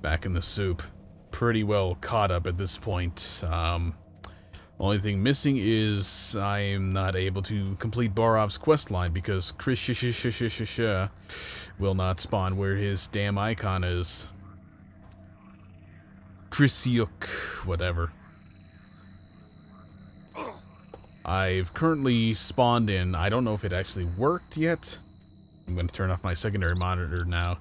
Back in the soup. Pretty well caught up at this point. Only thing missing is I am not able to complete Borov's questline because Chris will not spawn where his damn icon is. Chrisyuk, whatever. I've currently spawned in. I don't know if it actually worked yet. I'm going to turn off my secondary monitor now.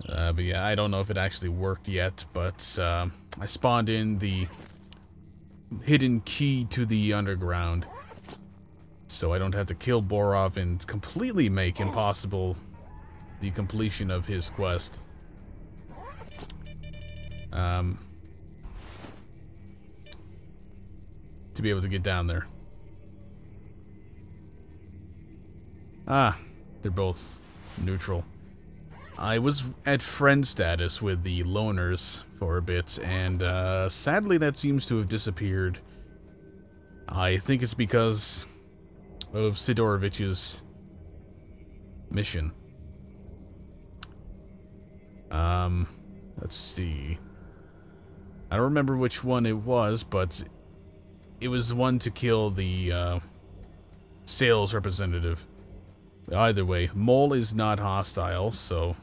But yeah, I don't know if it actually worked yet, but I spawned in the hidden key to the underground. So I don't have to kill Borov and completely make impossible the completion of his quest. To be able to get down there. Ah, they're both neutral. I was at friend status with the loners for a bit, and sadly that seems to have disappeared. I think it's because of Sidorovich's mission. Let's see. I don't remember which one it was, but it was one to kill the sales representative. Either way, Mole is not hostile, so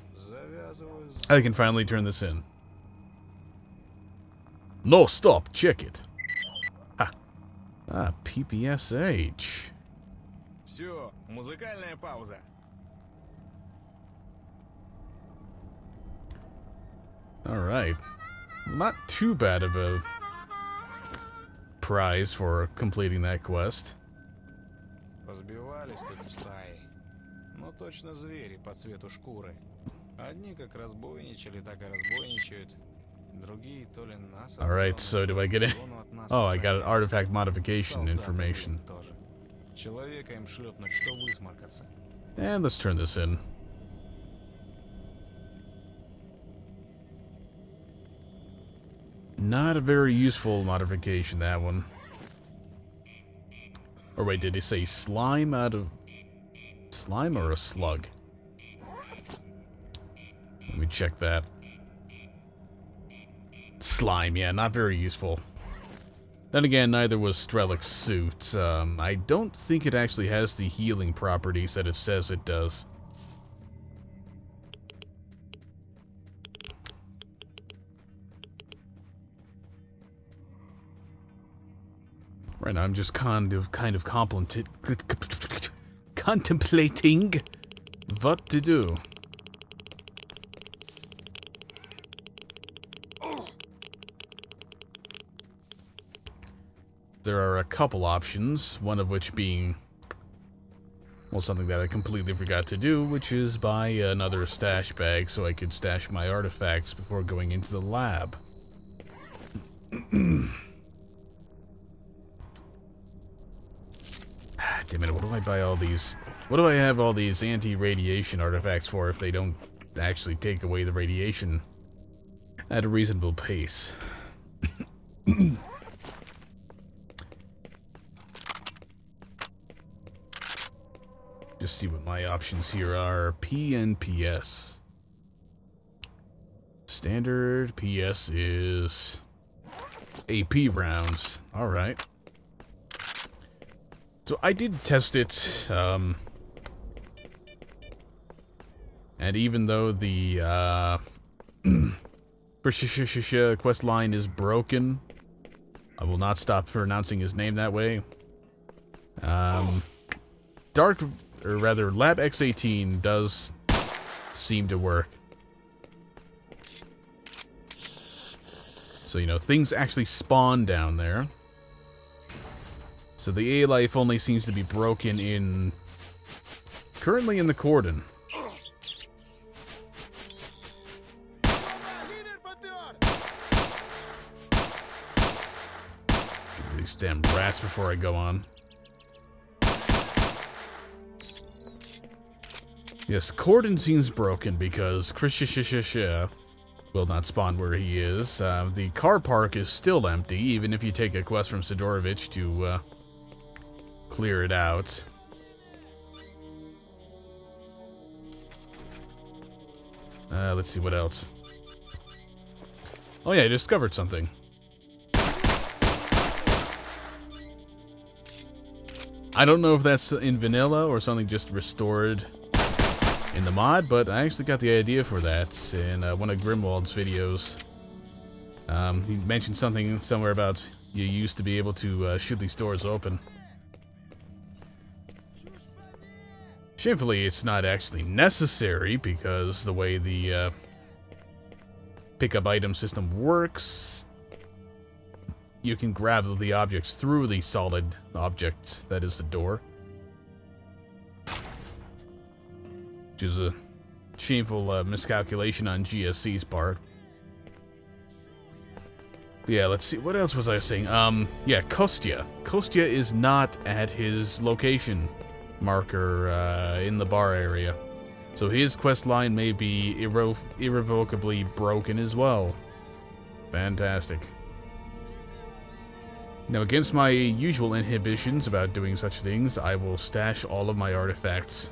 I can finally turn this in. No, stop, check it. Ha. Ah, PPSH. Всё, музыкальная пауза. Alright. Not too bad of a prize for completing that quest. Позбивались тут в стае. Ну точно звери по цвету шкуры. Одни как разбойничали, так и разбойничают. Другие то ли нас. Alright, so do I get it? Oh, I got an artifact modification information. Человека им шлепнуть, что высморкаться. And let's turn this in. Not a very useful modification, that one. Or wait, did he say slime out of... slime or a slug? Let me check that. Slime, yeah, not very useful. Then again, neither was Strelok's suit. I don't think it actually has the healing properties that it says it does. Right now, I'm just kind of contemplating what to do. There are a couple options, one of which being, well, something that I completely forgot to do, which is buy another stash bag so I could stash my artifacts before going into the lab. Damn it, what do I buy all these... what do I have all these anti-radiation artifacts for if they don't actually take away the radiation at a reasonable pace? Just see what my options here are. P and PS. Standard PS is AP rounds. Alright. So I did test it, and even though the quest line is broken, I will not stop pronouncing his name that way. Lab X-18 does seem to work. So, you know, things actually spawn down there. So the A-Life only seems to be broken in... currently in the cordon. Get these damn rats before I go on. Yes, cordon seems broken because Chris will not spawn where he is. The car park is still empty, even if you take a quest from Sidorovich to clear it out. Let's see what else. Oh yeah, I discovered something. I don't know if that's in vanilla or something just restored in the mod, but I actually got the idea for that in one of Grimwald's videos. He mentioned something somewhere about you used to be able to shoot these doors open. Shamefully, it's not actually necessary because the way the pickup item system works, you can grab the objects through the solid object that is the door. Which is a shameful miscalculation on GSC's part. But yeah, let's see. What else was I saying? Yeah, Kostya. Kostya is not at his location marker in the bar area. So his quest line may be irrevocably broken as well. Fantastic. Now, against my usual inhibitions about doing such things, I will stash all of my artifacts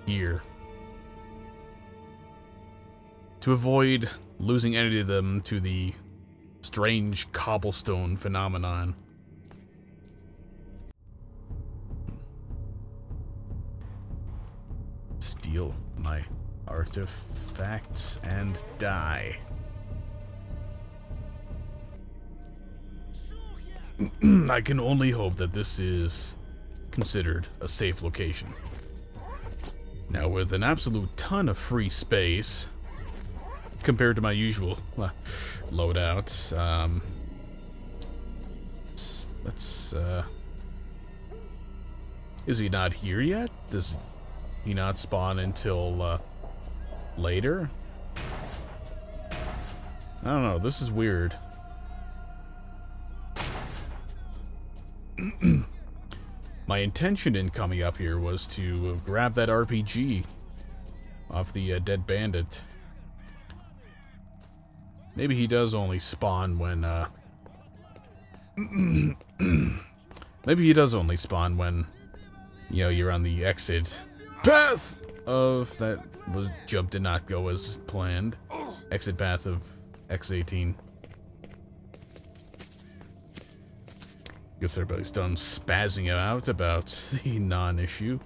here. To avoid losing any of them to the strange cobblestone phenomenon. Steal my artifacts and die. I can only hope that this is considered a safe location. Now, with an absolute ton of free space compared to my usual loadouts, is he not here yet? Does he not spawn until later? I don't know, this is weird. My intention in coming up here was to grab that RPG off the dead bandit. Maybe he does only spawn when, maybe he does only spawn when, you know, you're on the exit path of that jump did not go as planned. Exit path of X-18. Guess everybody's done spazzing out about the non-issue.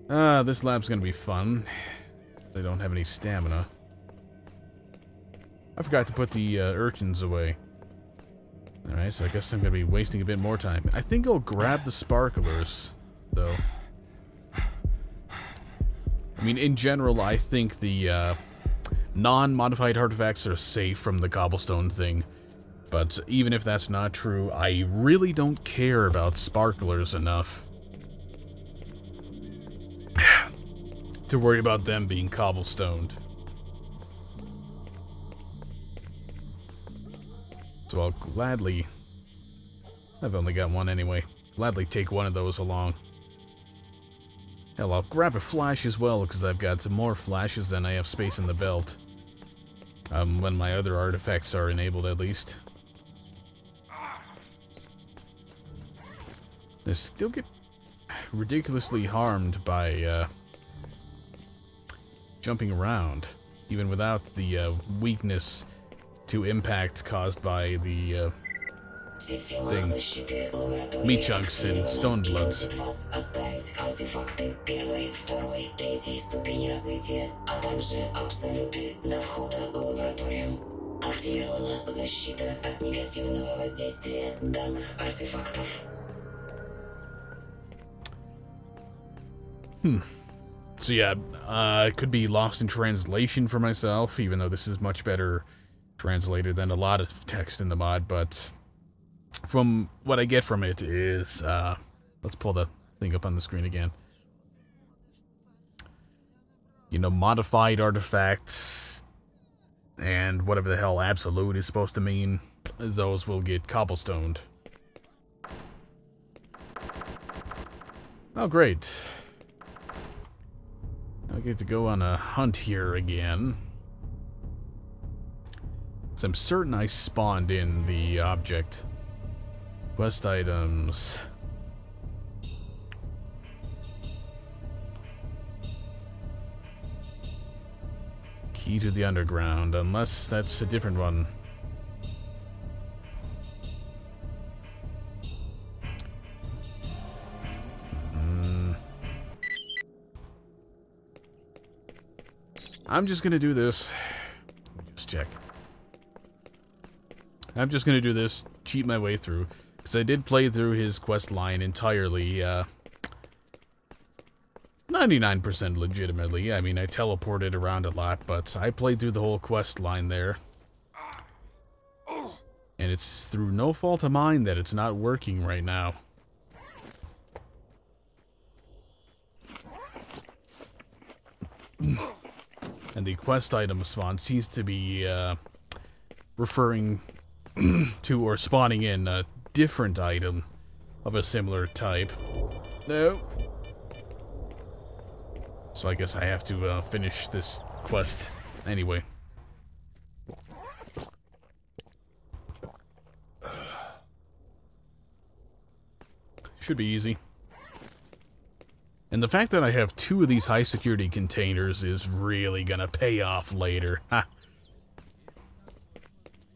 This lab's gonna be fun. They don't have any stamina. I forgot to put the urchins away. Alright, so I guess I'm gonna be wasting a bit more time. I think I'll grab the sparklers, though. I mean, in general, I think the non-modified artifacts are safe from the cobblestone thing. But even if that's not true, I really don't care about sparklers enough to worry about them being cobblestoned. So I'll gladly... I've only got one anyway. Gladly take one of those along. Hell, I'll grab a flash as well, because I've got some more flashes than I have space in the belt. When my other artifacts are enabled, at least. I still get ridiculously harmed by jumping around, even without the weakness to impact caused by the thing. Meat chunks and stone bloods. So yeah, it could be lost in translation for myself, even though this is much better translated than a lot of text in the mod, but from what I get from it is, let's pull the thing up on the screen again. You know, modified artifacts and whatever the hell absolute is supposed to mean, those will get cobblestoned. Oh, great. I get to go on a hunt here again. So I'm certain I spawned in the object. Quest items. Key to the underground, unless that's a different one. I'm just gonna do this. Let me just check. I'm just gonna do this, cheat my way through, because I did play through his quest line entirely, 99% legitimately. I mean, I teleported around a lot, but I played through the whole quest line there. And it's through no fault of mine that it's not working right now. And the quest item spawn seems to be referring to or spawning in a different item of a similar type. No. So I guess I have to finish this quest anyway. Should be easy. And the fact that I have 2 of these high security containers is really gonna pay off later. Ha.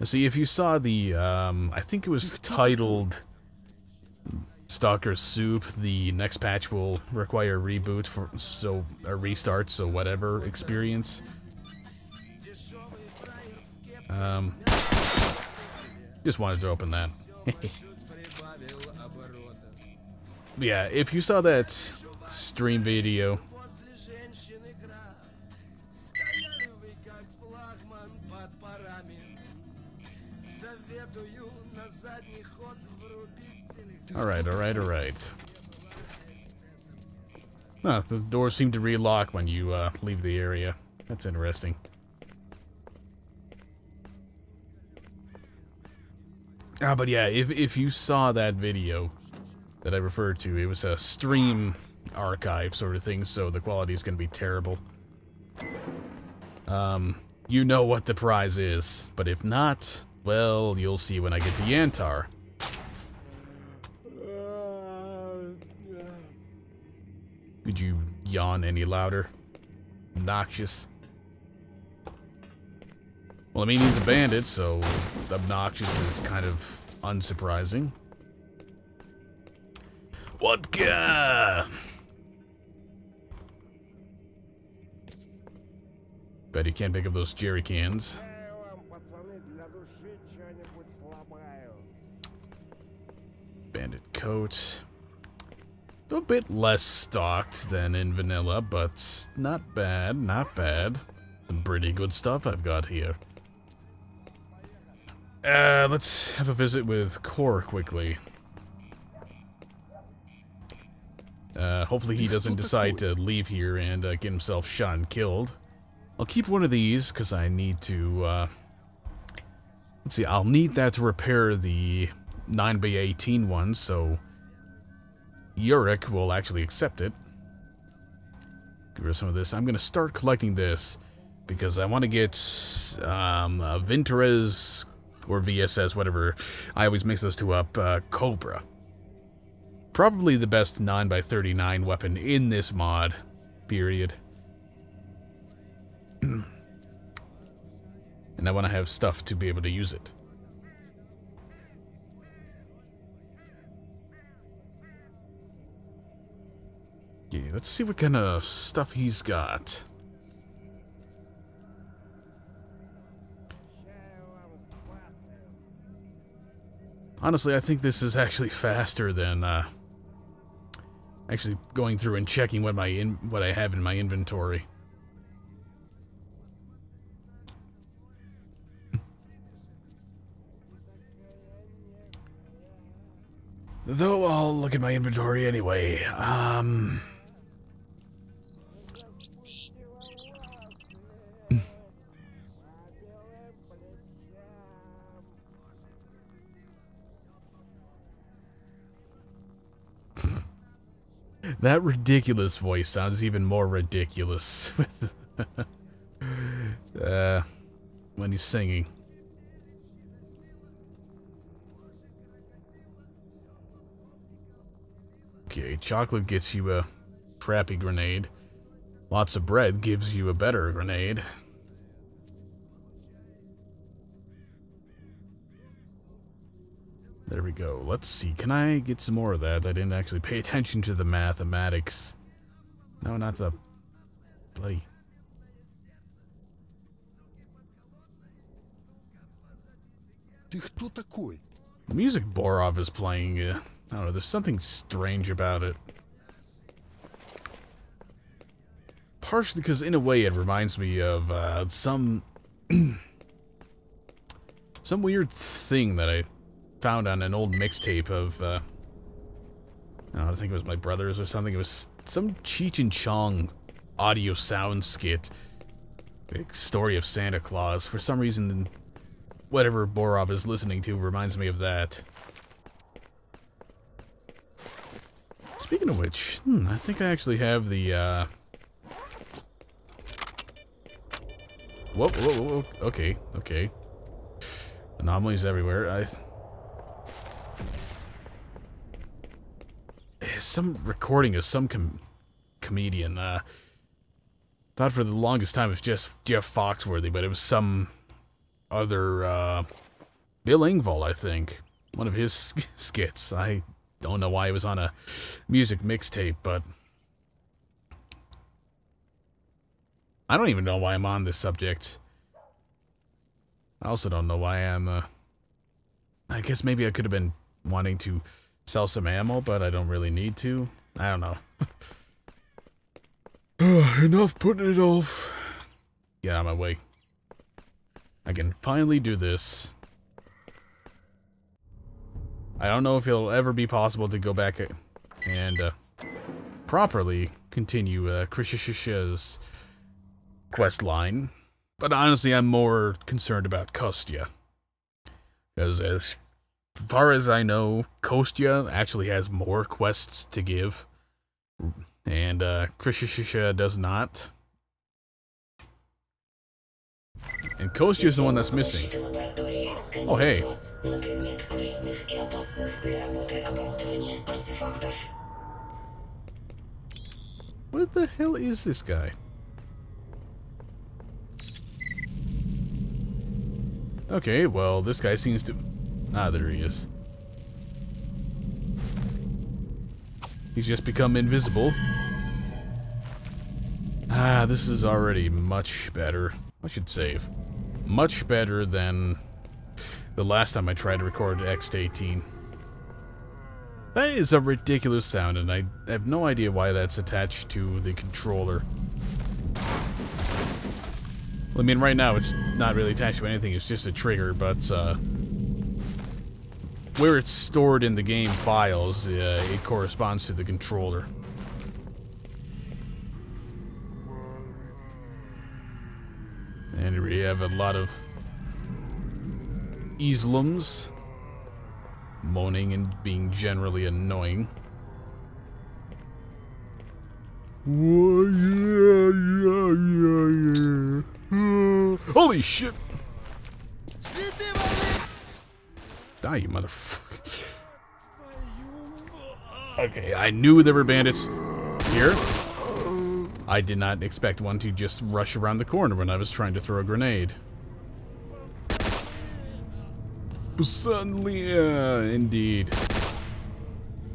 See, if you saw the, I think it was titled STALKERSOUP, the next patch will require a reboot for, so, a restart, so whatever experience. Just wanted to open that. Yeah, if you saw that stream video, alright. Ah, the doors seem to relock when you leave the area. That's interesting. But yeah, if you saw that video that I referred to, it was a stream archive sort of thing, so the quality is going to be terrible. You know what the prize is, but if not, well, you'll see when I get to Yantar. Could you yawn any louder? Obnoxious. Well, I mean, he's a bandit, so obnoxious is kind of unsurprising. Vodka! Bet he can't pick up those jerry cans. Bandit coat. A bit less stocked than in vanilla, but not bad, not bad. Some pretty good stuff I've got here. Let's have a visit with Core quickly. Hopefully he doesn't decide to leave here and get himself shot and killed. I'll keep one of these, because I need to, let's see, I'll need that to repair the 9x18 one, so Yurik will actually accept it. Get rid of some of this. I'm going to start collecting this, because I want to get, Vinterez, or VSS, whatever. I always mix those two up, Cobra. Probably the best 9x39 weapon in this mod, period. And I want to have stuff to be able to use it. Okay, let's see what kind of stuff he's got. Honestly, I think this is actually faster than actually going through and checking what I have in my inventory. Though I'll look at my inventory anyway. That ridiculous voice sounds even more ridiculous when he's singing. Okay, chocolate gets you a crappy grenade. Lots of bread gives you a better grenade. There we go. Let's see. Can I get some more of that? I didn't actually pay attention to the mathematics. No, not the bloody... Ты кто такой? The music Borov is playing, I don't know, there's something strange about it. Partially because, in a way, it reminds me of some weird thing that I found on an old mixtape of, I think it was my brother's or something. It was some Cheech and Chong audio sound skit. The story of Santa Claus. For some reason, whatever Borov is listening to reminds me of that. Speaking of which, I think I actually have the, Whoa, okay. Anomalies everywhere. Some recording of some comedian, thought for the longest time it was just Jeff Foxworthy, but it was some other, Bill Engvall, I think. One of his skits. I don't know why it was on a music mixtape, but I don't even know why I'm on this subject. I also don't know why I'm, I guess maybe I could have been wanting to sell some ammo, but I don't really need to. I don't know. Enough putting it off. Get out of my way. I can finally do this. I don't know if it'll ever be possible to go back and properly continue Krishish's quest line, but honestly I'm more concerned about Kostya, because as far as I know, Kostya actually has more quests to give, and Krishishisha does not. And Kostya is the one that's missing. Oh, hey. What the hell is this guy? Okay, well, this guy seems to... Ah, there he is. He's just become invisible. Ah, this is already much better. I should save. Much better than the last time I tried to record X-18. That is a ridiculous sound, and I have no idea why that's attached to the controller. Well, I mean, right now it's not really attached to anything, it's just a trigger, but where it's stored in the game files, it corresponds to the controller. And we have a lot of Islams moaning and being generally annoying. Holy shit! Die, you motherfucker. Okay, I knew there were bandits here. I did not expect one to just rush around the corner when I was trying to throw a grenade. But suddenly, indeed.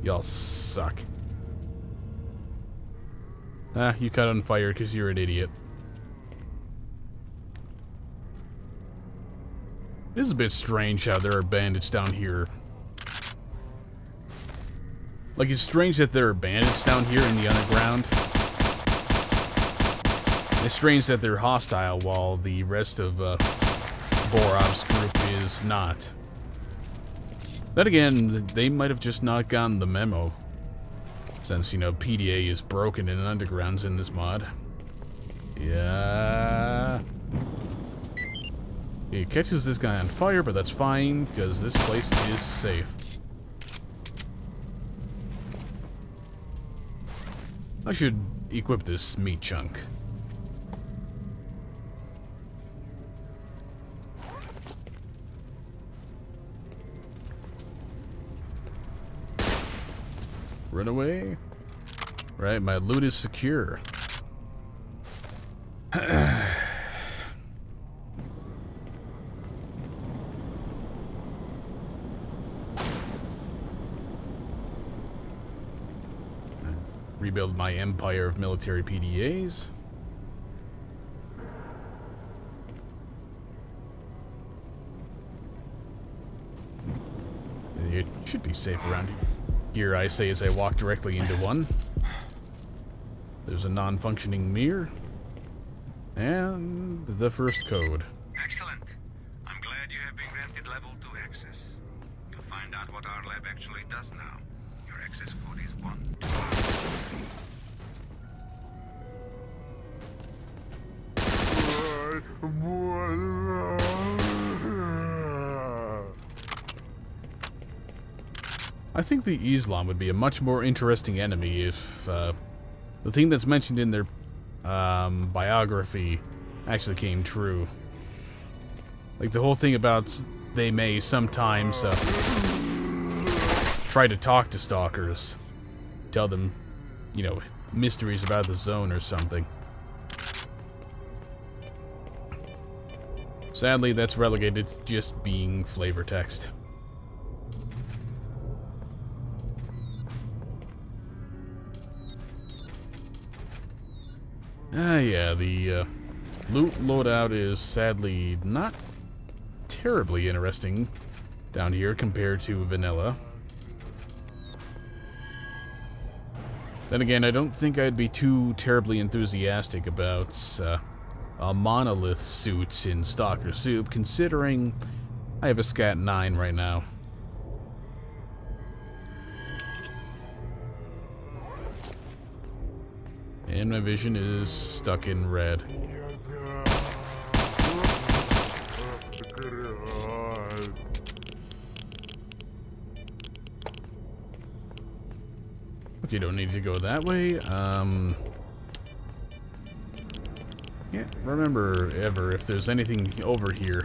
Y'all suck. Ah, you caught on fire because you're an idiot. It is a bit strange how there are bandits down here. Like, it's strange that there are bandits down here in the underground. It's strange that they're hostile while the rest of Borov's group is not. Then again, they might have just not gotten the memo. Since, you know, PDA is broken in undergrounds in this mod. Yeah. It catches this guy on fire, but that's fine, because this place is safe. I should equip this meat chunk. Run away. Right, my loot is secure. rebuild my empire of military PDAs. It should be safe around here, I say as I walk directly into one. There's a non-functioning mirror. And the first code. Excellent. I'm glad you have been granted level 2 access. You'll find out what our lab actually does now. Your access code is 1, 2, 3. I think the Islam would be a much more interesting enemy if the thing that's mentioned in their biography actually came true. Like the whole thing about they may sometimes try to talk to stalkers, tell them, you know, mysteries about the zone or something. Sadly, that's relegated to just being flavor text. Yeah, the loot loadout is sadly not terribly interesting down here compared to vanilla. Then again, I don't think I'd be too terribly enthusiastic about a monolith suit in STALKERSOUP, considering I have a SCAT-9 right now. And my vision is stuck in red. Okay, don't need to go that way. Can't remember ever if there's anything over here.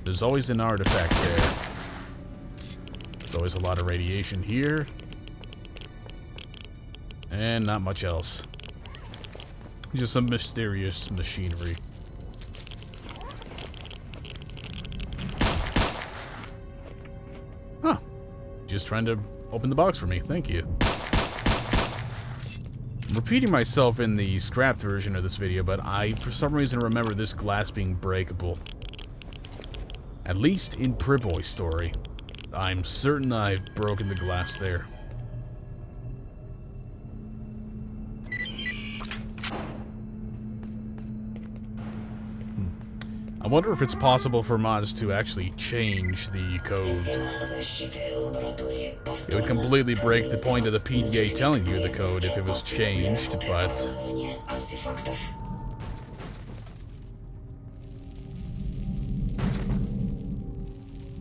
There's always an artifact there. There's always a lot of radiation here. And not much else. Just some mysterious machinery. Huh. Just trying to open the box for me. Thank you. I'm repeating myself in the scrapped version of this video, but I, for some reason, remember this glass being breakable. At least in Priboy's story. I'm certain I've broken the glass there. I wonder if it's possible for mods to actually change the code. It would completely break the point of the PDA telling you the code if it was changed, but...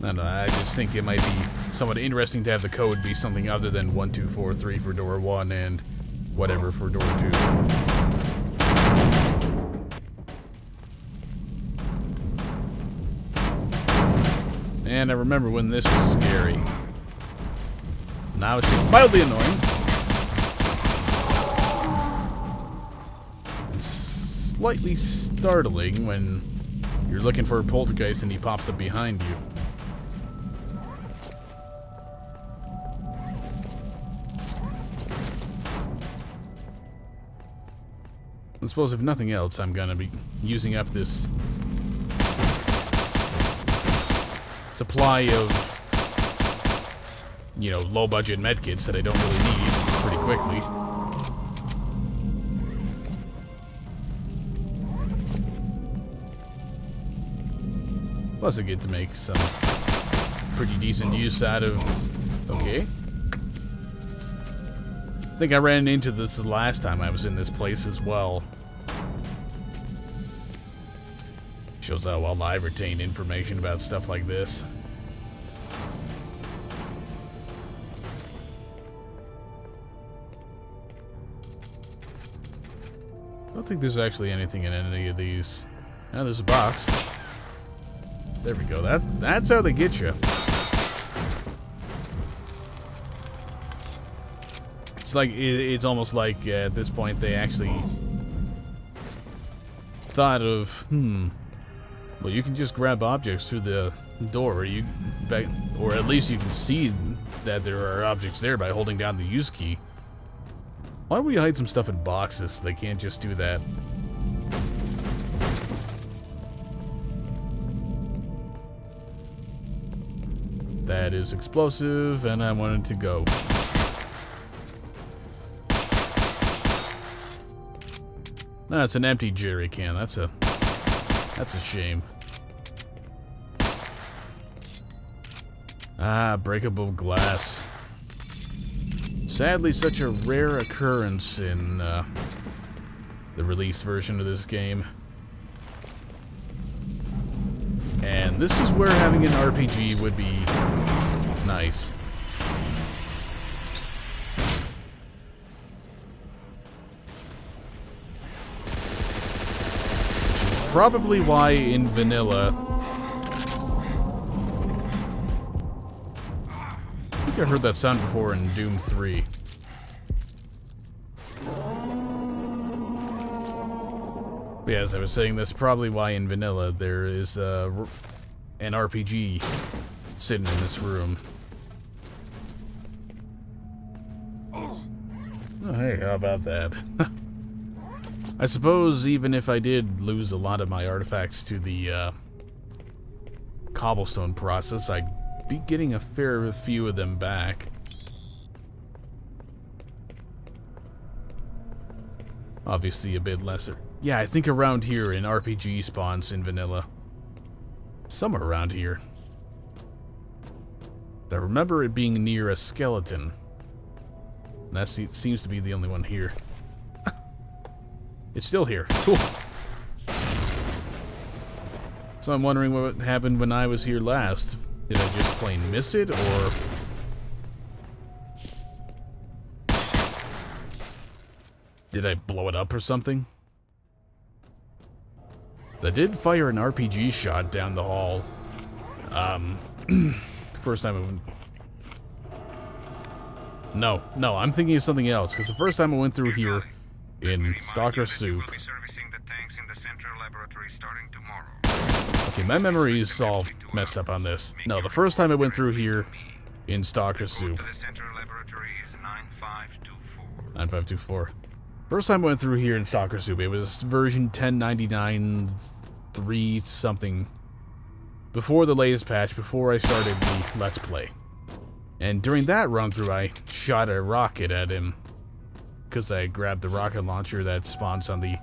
I don't know, I just think it might be somewhat interesting to have the code be something other than 1243 for door 1 and whatever for door 2. And I remember when this was scary. Now it's just mildly annoying. It's slightly startling when you're looking for a poltergeist and he pops up behind you. I suppose if nothing else, I'm gonna be using up this supply of, you know, low-budget medkits that I don't really need pretty quickly. Plus I get to make some pretty decent use out of... Okay. I think I ran into this the last time I was in this place as well. Shows how well I retain information about stuff like this. I don't think there's actually anything in any of these. Now there's a box. There we go. That's how they get you. It's like it's almost like at this point they actually thought of well, you can just grab objects through the door, or at least you can see that there are objects there by holding down the use key. Why don't we hide some stuff in boxes? They can't just do that. That is explosive, and I wanted to go. No, it's an empty jerry can. That's a shame. Ah, breakable glass. Sadly, such a rare occurrence in the released version of this game. And this is where having an RPG would be nice. Which is probably why in vanilla... I think I heard that sound before in Doom 3. But yeah, as I was saying, that's probably why in vanilla there is an RPG sitting in this room. Oh, hey, how about that? I suppose even if I did lose a lot of my artifacts to the cobblestone process, I'd be getting a fair few of them back. Obviously a bit lesser. Yeah, I think around here in RPG spawns in vanilla. Somewhere around here. I remember it being near a skeleton. And that seems to be the only one here. It's still here. Cool. So I'm wondering what happened when I was here last. Did I just plain miss it, or... did I blow it up or something? I did fire an RPG shot down the hall. First time No, I'm thinking of something else, because the first time I went through here in STALKERSOUP... Okay, my memory is all messed up on this. No, the first time I went through here in STALKERSOUP... 9524. First time I went through here in STALKERSOUP, it was version 1099.3 something. Before the latest patch, before I started the Let's Play. And during that run-through, I shot a rocket at him. Because I grabbed the rocket launcher that spawns on the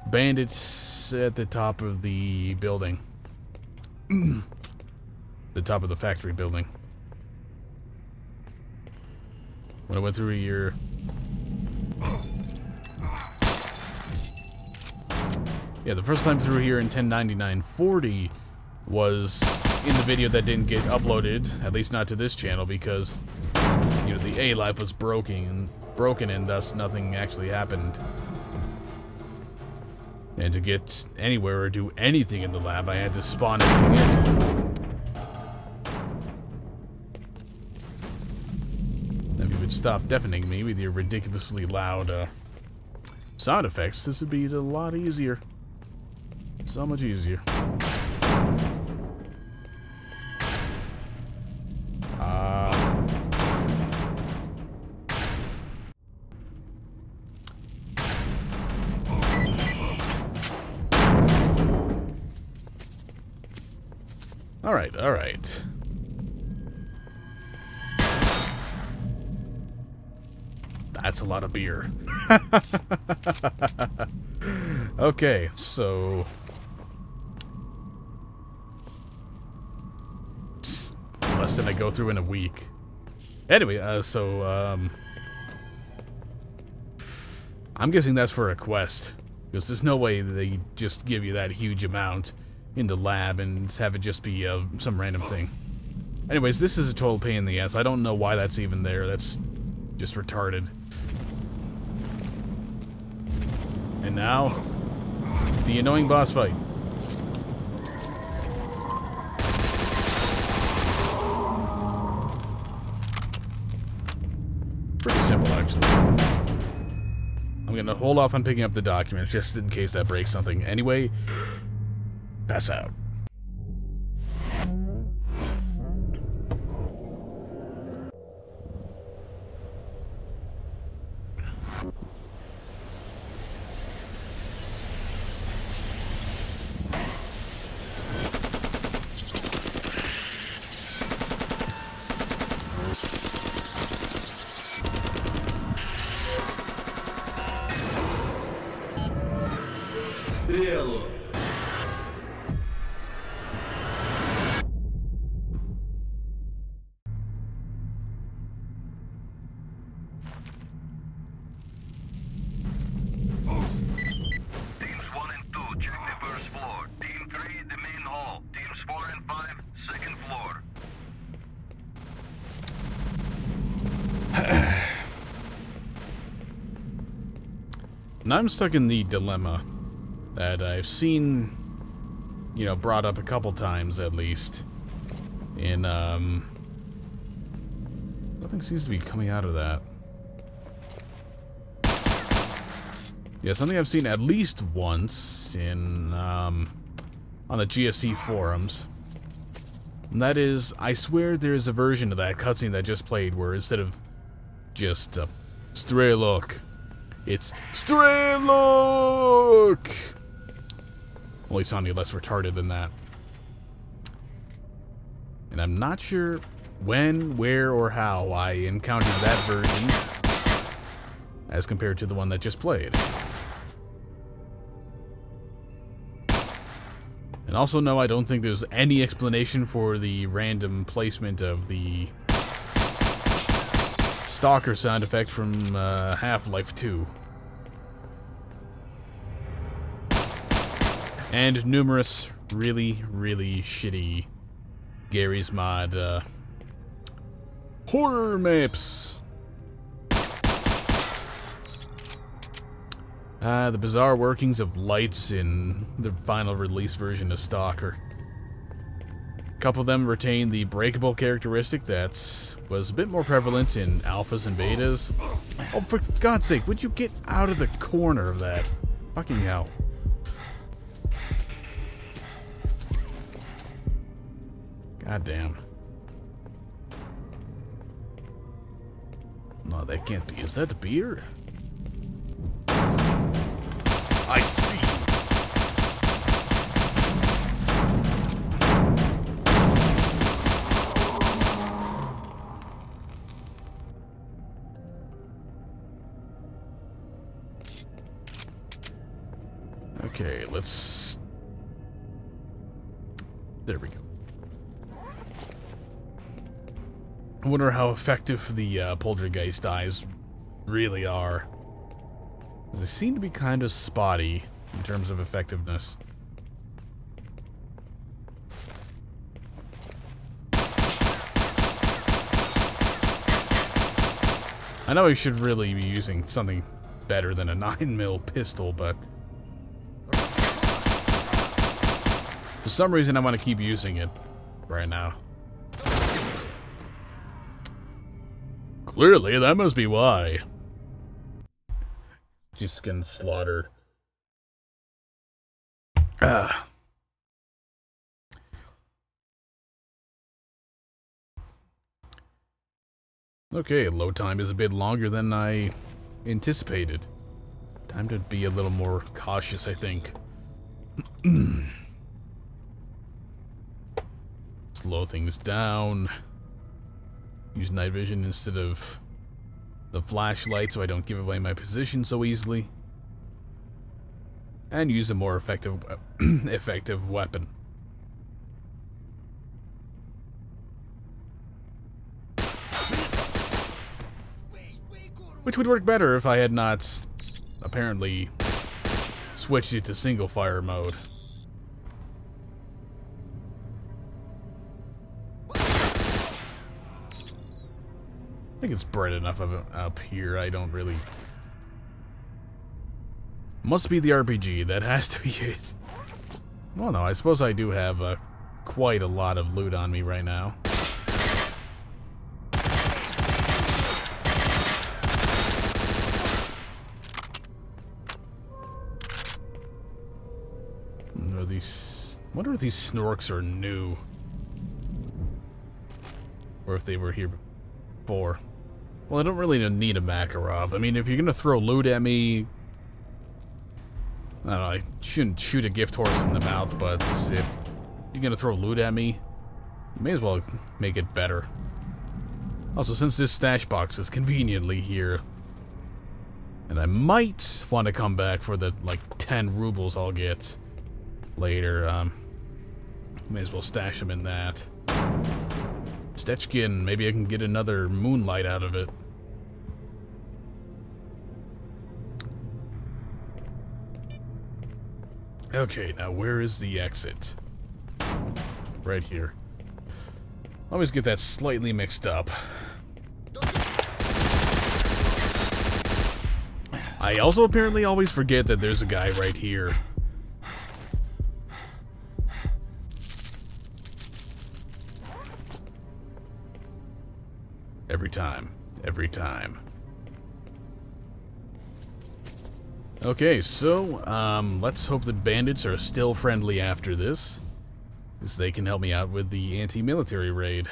bandits at the top of the building. The top of the factory building. When I went through here... yeah, the first time through here in 1099.40 was in the video that didn't get uploaded, at least not to this channel, because, you know, the A-Life was broken and thus nothing actually happened. And to get anywhere or do anything in the lab, I had to spawn everything in. If you would stop deafening me with your ridiculously loud sound effects, this would be a lot easier. So much easier. Alright. That's a lot of beer. Okay, so... less than I go through in a week. Anyway, I'm guessing that's for a quest. Because there's no way they just give you that huge amount in the lab and have it just be some random thing. Anyways, this is a total pain in the ass. I don't know why that's even there. That's just retarded. And now, the annoying boss fight. Pretty simple, actually. I'm gonna hold off on picking up the documents just in case that breaks something. Anyway, pass out. I'm stuck in the dilemma that I've seen, you know, brought up a couple times at least. In, nothing seems to be coming out of that. Yeah, something I've seen at least once in, on the GSC forums. And that is, I swear there's a version of that cutscene that I just played where instead of just, ST.A.L.K.E.R, it's ST.A.L.K.E.R! Only sounding less retarded than that. And I'm not sure when, where, or how I encountered that version as compared to the one that just played. And also, no, I don't think there's any explanation for the random placement of the Stalker sound effect from Half-Life 2. And numerous really, really shitty Gary's Mod horror maps. The bizarre workings of lights in the final release version of Stalker. A couple of them retain the breakable characteristic that was a bit more prevalent in alphas and betas. Oh, for God's sake, would you get out of the corner of that? Fucking hell. God damn. No, that can't be. Is that the beer? I see. Okay, let's... There we go. I wonder how effective the poltergeist eyes really are. They seem to be kind of spotty in terms of effectiveness. I know I should really be using something better than a 9mm pistol, but for some reason I want to keep using it right now. Clearly, that must be why. Just getting slaughtered. Ah. Okay, load time is a bit longer than I anticipated. Time to be a little more cautious, I think. Slow things down. Use night vision instead of the flashlight so I don't give away my position so easily. And use a more effective effective weapon. Which would work better if I had not apparently switched it to single fire mode. I think it's bright enough of it up here. I don't really... Must be the RPG. That has to be it. Well, no, I suppose I do have quite a lot of loot on me right now. I wonder if these snorks are new. Or if they were here before. Well, I don't really need a Makarov. I mean, if you're gonna throw loot at me... I don't know, I shouldn't shoot a gift horse in the mouth, but if you're gonna throw loot at me, you may as well make it better. Also, since this stash box is conveniently here, and I might want to come back for the, like, 10 rubles I'll get later, may as well stash them in that. Stechkin, maybe I can get another moonlight out of it. Okay, now where is the exit? Right here. Always get that slightly mixed up. I also apparently always forget that there's a guy right here. Every time. Every time. Okay, so, let's hope that bandits are still friendly after this, because they can help me out with the anti-military raid.